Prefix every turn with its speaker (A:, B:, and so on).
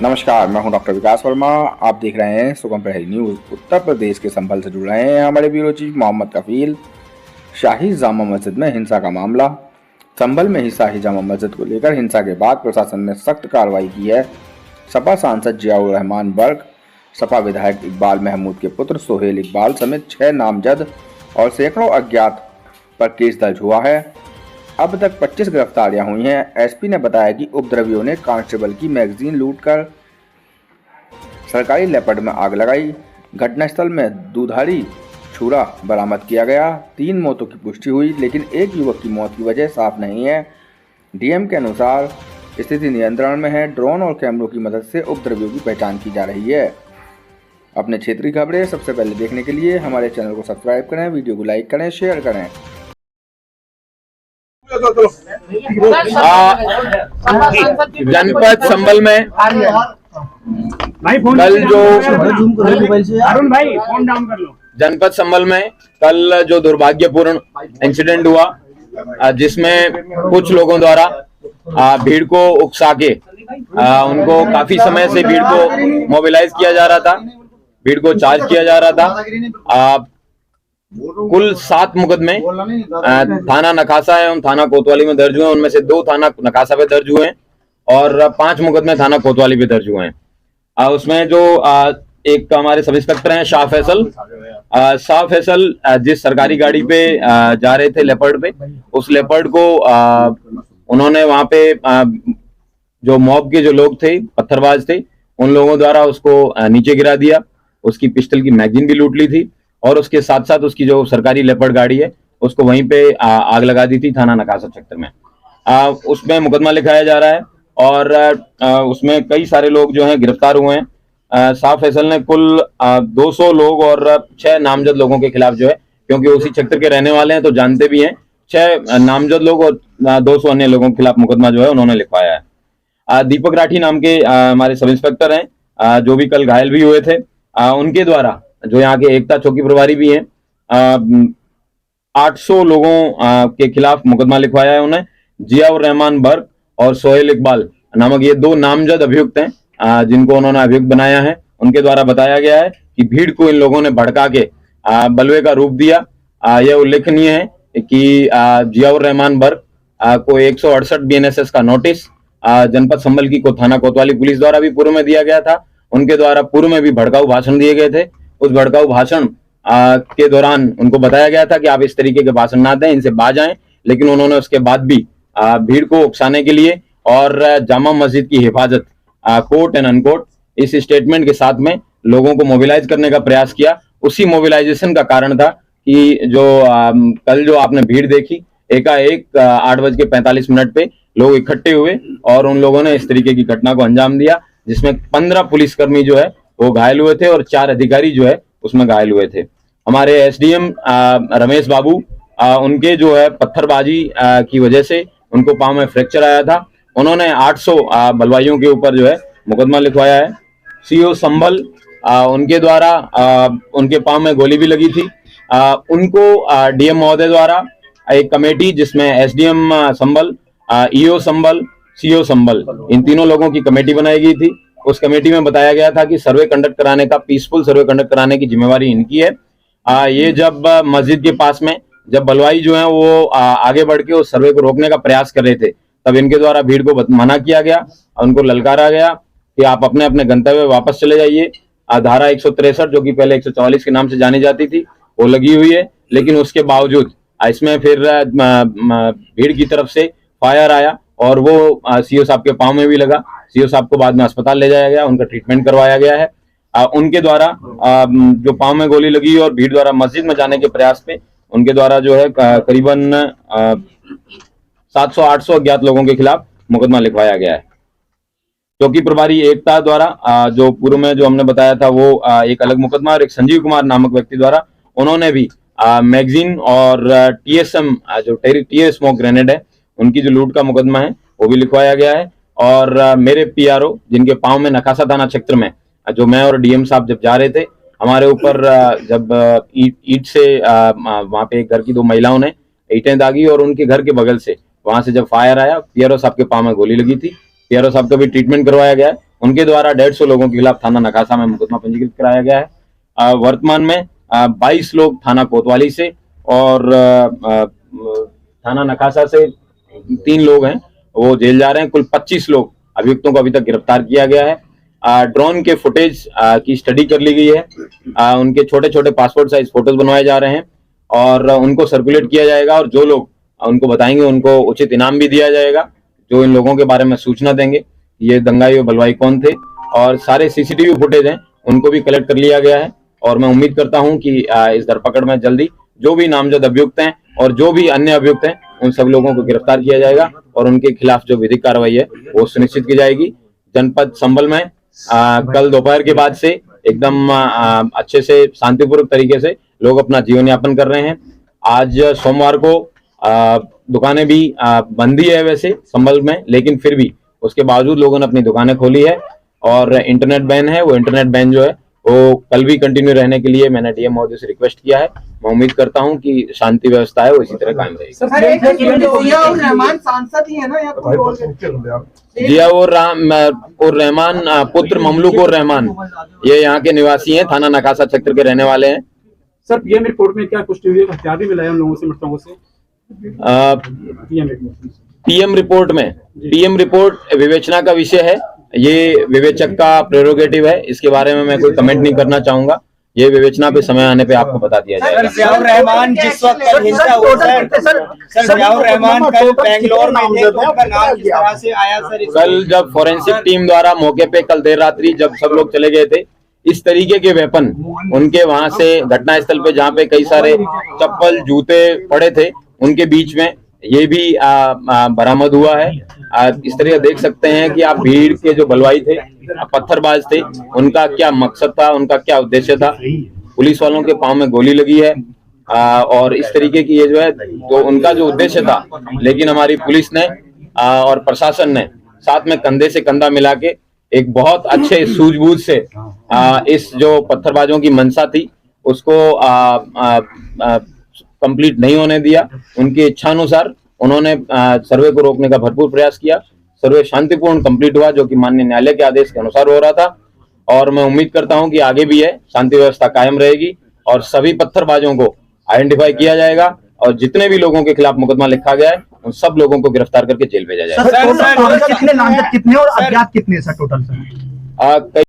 A: नमस्कार, मैं हूं डॉक्टर विकास वर्मा। आप देख रहे हैं सुगम प्रहरी न्यूज। उत्तर प्रदेश के संभल से जुड़ रहे हैं हमारे ब्यूरो चीफ मोहम्मद कफील। शाही जामा मस्जिद में हिंसा का मामला। संभल में ही शाही जामा मस्जिद को लेकर हिंसा के बाद प्रशासन ने सख्त कार्रवाई की है। सपा सांसद जियाउर रहमान बर्क, सपा विधायक इकबाल महमूद के पुत्र सोहेल इकबाल समेत 6 नामजद और सैकड़ों अज्ञात पर केस दर्ज हुआ है। अब तक 25 गिरफ्तारियां हुई हैं। एसपी ने बताया कि उपद्रवियों ने कांस्टेबल की मैगजीन लूटकर सरकारी लेपर्ड में आग लगाई। घटनास्थल में दुधारी छुरा बरामद किया गया। 3 मौतों की पुष्टि हुई, लेकिन एक युवक की मौत की वजह साफ नहीं है। डीएम के अनुसार स्थिति नियंत्रण में है। ड्रोन और कैमरों की मदद से उपद्रवियों की पहचान की जा रही है। अपने क्षेत्रीय खबरें सबसे पहले देखने के लिए हमारे चैनल को सब्सक्राइब करें, वीडियो को लाइक करें, शेयर करें।
B: जनपद संभल में जनपद संभल में कल जो दुर्भाग्यपूर्ण इंसिडेंट हुआ, जिसमें कुछ लोगों द्वारा भीड़ को उकसा के उनको काफी समय से भीड़ को मोबिलाइज किया जा रहा था, भीड़ को चार्ज किया जा रहा था। कुल 7 मुकदमे थाना नकासा एवं थाना कोतवाली में दर्ज हुए हैं। उनमें से 2 थाना नकासा पे दर्ज हुए हैं और 5 मुकदमे थाना कोतवाली पे दर्ज हुए हैं। उसमें जो एक हमारे सब इंस्पेक्टर हैं शाह फैसल जिस सरकारी गाड़ी पे जा रहे थे लेपर्ड पे, उस लेपर्ड को उन्होंने वहां पे जो मॉब के जो लोग थे, पत्थरबाज थे, उन लोगों द्वारा उसको नीचे गिरा दिया। उसकी पिस्टल की मैगजीन भी लूट ली थी और उसके साथ साथ उसकी जो सरकारी लेपर्ड गाड़ी है उसको वहीं पे आग लगा दी थी थाना नकासा सेक्टर में। उसमें मुकदमा लिखाया जा रहा है और उसमें कई सारे लोग जो हैं गिरफ्तार हुए हैं। शाह फैसल ने कुल 200 लोग और 6 नामजद लोगों के खिलाफ जो है, क्योंकि उसी क्षेत्र के रहने वाले हैं तो जानते भी हैं, 6 नामजद लोग और 200 अन्य लोगों के खिलाफ मुकदमा जो है उन्होंने लिखवाया है। दीपक राठी नाम के हमारे सब इंस्पेक्टर हैं, जो भी कल घायल भी हुए थे, उनके द्वारा, जो यहाँ के एकता चौकी प्रभारी भी हैं, 800 लोगों के खिलाफ मुकदमा लिखवाया है उन्हें। जियाउर रहमान बर्क और सोहेल इकबाल नामक ये 2 नामजद अभियुक्त हैं, जिनको उन्होंने अभियुक्त बनाया है। उनके द्वारा बताया गया है कि भीड़ को इन लोगों ने भड़का के बलवे का रूप दिया। यह उल्लेखनीय है कि जियाउर रहमान बर्क को 168 BNSS का नोटिस जनपद संभल की थाना कोतवाली पुलिस द्वारा भी पूर्व में दिया गया था। उनके द्वारा पूर्व में भी भड़काऊ भाषण दिए गए थे। उस भड़काऊ भाषण के दौरान उनको बताया गया था कि आप इस तरीके के भाषण ना दें, इनसे बाज आएं, लेकिन उन्होंने उसके बाद भी भीड़ को उकसाने के लिए और जामा मस्जिद की हिफाजत, कोट एंड अनकोट, इस स्टेटमेंट के साथ में लोगों को मोबिलाइज करने का प्रयास किया। उसी मोबिलाइजेशन का कारण था कि जो कल जो आपने भीड़ देखी, एकाएक 8:45 पे लोग इकट्ठे हुए और उन लोगों ने इस तरीके की घटना को अंजाम दिया, जिसमें 15 पुलिसकर्मी जो है वो घायल हुए थे और 4 अधिकारी जो है उसमें घायल हुए थे। हमारे एसडीएम रमेश बाबू, उनके जो है पत्थरबाजी की वजह से उनको पांव में फ्रैक्चर आया था। उन्होंने 800 बलवाइयों के ऊपर जो है मुकदमा लिखवाया है। सीओ संभल, उनके द्वारा उनके पांव में गोली भी लगी थी। उनको डीएम महोदय द्वारा एक कमेटी, जिसमें एसडीएम संभल, ईओ संभल, सीओ संभल, इन तीनों लोगों की कमेटी बनाई गई थी। उस कमेटी में बताया गया था कि सर्वे कंडक्ट कराने का, पीसफुल सर्वे कंडक्ट कराने की जिम्मेवारी इनकी है। ये जब मस्जिद के पास में जब बलवाई जो है वो आगे बढ़ के उस सर्वे को रोकने का प्रयास कर रहे थे, तब इनके द्वारा भीड़ को मना किया गया, उनको ललकारा गया कि आप अपने अपने गंतव्य वापस चले जाइए। धारा 163 जो कि पहले 144 के नाम से जानी जाती थी, वो लगी हुई है, लेकिन उसके बावजूद इसमें फिर भीड़ की तरफ से फायर आया और वो सीओ साहब के पांव में भी लगा। सीओ साहब को बाद में अस्पताल ले जाया गया, उनका ट्रीटमेंट करवाया गया है। उनके द्वारा जो पांव में गोली लगी और भीड़ द्वारा मस्जिद में जाने के प्रयास पे उनके द्वारा जो है करीबन 700-800 अज्ञात लोगों के खिलाफ मुकदमा लिखवाया गया है। चौकी प्रभारी एकता द्वारा जो पूर्व में जो हमने बताया था वो एक अलग मुकदमा, और एक संजीव कुमार नामक व्यक्ति द्वारा उन्होंने भी मैगजीन और TSM जो टीयर स्मोक ग्रेनेड है, उनकी जो लूट का मुकदमा है वो भी लिखवाया गया है। और मेरे PRO, जिनके पांव में नकासा थाना क्षेत्र में, जो मैं और डीएम साहब जब जा रहे थे, हमारे ऊपर जब ईंट से वहां पे घर की 2 महिलाओं ने ईंटें दागी और उनके घर के बगल से वहां से जब फायर आया, PRO साहब के पांव में गोली लगी थी। PRO साहब का भी ट्रीटमेंट करवाया गया है उनके द्वारा 150 लोगों के खिलाफ थाना नकासा में मुकदमा पंजीकृत कराया गया है। वर्तमान में 22 लोग थाना कोतवाली से और थाना नकासा से 3 लोग हैं, वो जेल जा रहे हैं। कुल 25 लोग अभियुक्तों को अभी तक गिरफ्तार किया गया है। ड्रोन के फुटेज की स्टडी कर ली गई है। उनके छोटे छोटे पासपोर्ट साइज फोटोज बनवाए जा रहे हैं और उनको सर्कुलेट किया जाएगा, और जो लोग उनको बताएंगे उनको उचित इनाम भी दिया जाएगा, जो इन लोगों के बारे में सूचना देंगे ये दंगाई और बलवाई कौन थे। और सारे सीसीटीवी फुटेज हैं उनको भी कलेक्ट कर लिया गया है, और मैं उम्मीद करता हूं कि इस धरपकड़ में जल्दी जो भी नामजद अभियुक्त हैं और जो भी अन्य अभियुक्त हैं उन सब लोगों को गिरफ्तार किया जाएगा और उनके खिलाफ जो विधिक कार्रवाई है वो सुनिश्चित की जाएगी। जनपद संभल में कल दोपहर के बाद से एकदम अच्छे से शांतिपूर्वक तरीके से लोग अपना जीवन यापन कर रहे हैं। आज सोमवार को दुकानें भी बंद ही है वैसे संभल में, लेकिन फिर भी उसके बावजूद लोगों ने अपनी दुकानें खोली है और इंटरनेट बैन है। वो इंटरनेट बैन जो है वो कल भी कंटिन्यू रहने के लिए मैंने डीएम महोदय से रिक्वेस्ट किया है। मैं उम्मीद करता हूं कि शांति व्यवस्था है वो इसी तरह कायम रहेगी। जियाउर रहमान पुत्र ममलूक और रहमान ये यहाँ के निवासी हैं, थाना नकासा क्षेत्र के रहने वाले हैं।
C: सर पीएम रिपोर्ट में क्या पुष्टि हुई है, हथियार भी मिला है उन लोगों से, मृतकों से?
B: पीएम रिपोर्ट विवेचना का विषय है, ये विवेचक का प्रेरोगेटिव है, इसके बारे में मैं कोई कमेंट नहीं करना चाहूंगा। ये विवेचना पे समय आने पे आपको बता दिया जाएगा।
D: जियाउर रहमान जिस वक्त हिंसा हुई सर जियाउर रहमान कल बेंगलोर में थे, तो उनका नाम किस तरह से आया सर?
B: कल जब फोरेंसिक टीम द्वारा मौके पे कल देर रात्रि जब सब लोग चले गए थे, इस तरीके के वेपन उनके वहां से घटनास्थल पे जहाँ पे कई सारे चप्पल जूते पड़े थे उनके बीच में ये भी बरामद हुआ है। इस तरह देख सकते हैं कि आप भीड़ के जो बलवाई थे, पत्थरबाज थे, उनका क्या मकसद था, उनका क्या उद्देश्य था। पुलिस वालों के पांव में गोली लगी है और इस तरीके की ये जो है तो उनका जो उद्देश्य था, लेकिन हमारी पुलिस ने और प्रशासन ने साथ में कंधे से कंधा मिला के एक बहुत अच्छे सूझबूझ से इस जो पत्थरबाजों की मंशा थी उसको कंप्लीट नहीं होने दिया। उनकी इच्छानुसार उन्होंने सर्वे को रोकने का भरपूर प्रयास किया। सर्वे शांतिपूर्ण कंप्लीट हुआ, जो कि माननीय न्यायालय के आदेश के अनुसार हो रहा था, और मैं उम्मीद करता हूं कि आगे भी है शांति व्यवस्था कायम रहेगी और सभी पत्थरबाजों को आइडेंटिफाई किया जाएगा और जितने भी लोगों के खिलाफ मुकदमा लिखा गया है उन सब लोगों को गिरफ्तार करके जेल भेजा जाएगा।
E: कितने नामजद कितने और अज्ञात कितने सर टोटल सर?